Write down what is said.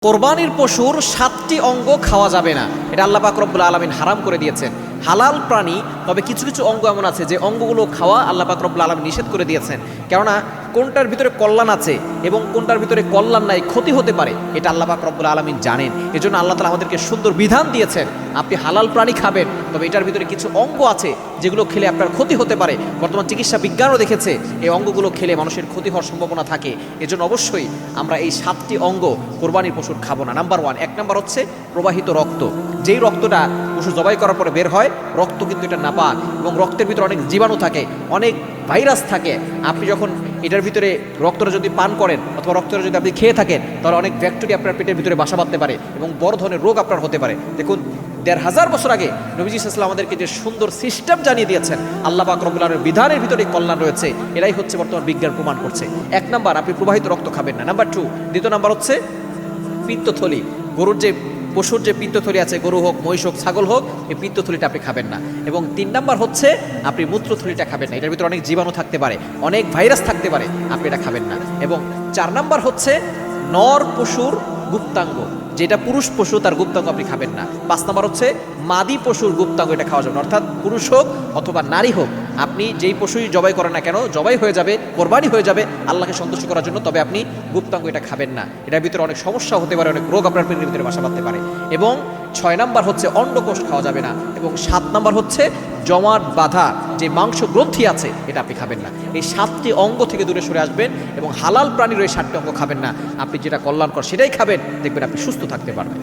কোরবানির পশুর 7টি অঙ্গ খাওয়া যাবে না, এটা আল্লাহ পাক রব্বুল আলামিন হারাম করে দিয়েছেন। হালাল প্রাণী, তবে কিছু কিছু অঙ্গ এমন আছে যে অঙ্গগুলো খাওয়া আল্লাহ পাক রব্বুল আলামিন নিষেধ করে দিয়েছেন। কেননা কোনটার ভিতরে কল্যাণ আছে এবং কোনটার ভিতরে কল্যাণ নাই, ক্ষতি হতে পারে, এটা আল্লাহ পাক রব্বুল আলামিন জানেন। এজন্য আল্লাহ তাআলা আমাদেরকে সুন্দর বিধান দিয়েছেন, আপনি হালাল প্রাণী খাবেন, তবে এটার ভিতরে কিছু অঙ্গ আছে যেগুলো খেলে আপনার ক্ষতি হতে পারে। বর্তমান চিকিৎসা বিজ্ঞানও দেখেছে এই অঙ্গগুলো খেলে মানুষের ক্ষতি হওয়ার সম্ভাবনা থাকে। এজন্য অবশ্যই আমরা এই 7টি অঙ্গ কোরবানির পশুর খাবো না। নাম্বার 1, 1 নাম্বার হচ্ছে প্রবাহিত রক্ত। যেই রক্তটা পশু জবাই করার পরে বের হয়, রক্ত কিন্তু এটা নাপাক এবং রক্তের ভিতরে অনেক জীবাণু থাকে, অনেক ভাইরাস থাকে। আপনি যখন এটার ভিতরে রক্তটা যদি পান করেন অথবা রক্তটা যদি আপনি খেয়ে থাকেন, তাহলে অনেক ব্যাকটেরিয়া আপনার পেটের ভিতরে বাসা বাঁধতে পারে এবং বড় ধরনের রোগ আপনার হতে পারে। দেখুন, 1500 বছর আগে নবীজি সাল্লাল্লাহু আলাইহি ওয়াসাল্লাম আমাদেরকে যে সুন্দর সিস্টেম জানিয়ে দিয়েছেন, আল্লাহ পাক রব্বুল আলামিনের বিধানের ভিতরে কল্যাণ রয়েছে, এরাই হচ্ছে বর্তমান বিজ্ঞান প্রমাণ করছে। 1 নাম্বার, আপনি প্রবাহিত রক্ত খাবেন না। নাম্বার 2, দ্বিতীয় নাম্বার হচ্ছে পিত্তথলি। গরুর যে পশুর যে পিত্তথলি আছে, গরু হোক, মহিষ হোক, ছাগল হোক, এই পিত্তথলিটা আপনি খাবেন না। এবং 3 নাম্বার হচ্ছে আপনি মূত্রথলিটা খাবেন না, এটার ভিতরে অনেক জীবাণু থাকতে পারে, অনেক ভাইরাস থাকতে পারে, আপনি এটা খাবেন না। এবং 4 নাম্বার হচ্ছে নর পশুর গুপ্তাঙ্গ, যেটা পুরুষ পশু তার গুপ্তাঙ্গ আপনি খাবেন না। 5 নাম্বার হচ্ছে মাদি পশুর গুপ্তাঙ্গ, এটা খাওয়া যাবে না। অর্থাৎ পুরুষ হোক অথবা নারী হোক, আপনি যেই পশুই জবাই করেন না কেন, জবাই হয়ে যাবে, কোরবানি হয়ে যাবে আল্লাহকে সন্তুষ্ট করার জন্য, তবে আপনি গুপ্তাঙ্গ এটা খাবেন না। এটার ভিতরে অনেক সমস্যা হতে পারে, অনেক রোগ আপনার পেটের ভিতরে বাসা বাঁধতে পারে। এবং 6 নাম্বার হচ্ছে অন্ডকোষ খাওয়া যাবে না। এবং 7 নাম্বার হচ্ছে জমাট বাঁধা যে মাংস গ্রন্থি আছে, এটা আপনি খাবেন না। এই 7টি অঙ্গ থেকে দূরে সরে আসবেন এবং হালাল প্রাণীর ওই 7টি অঙ্গ খাবেন না। আপনি যেটা কল্যাণকর সেটাই খাবেন, দেখবেন আপনি সুস্থ থাকতে পারবেন।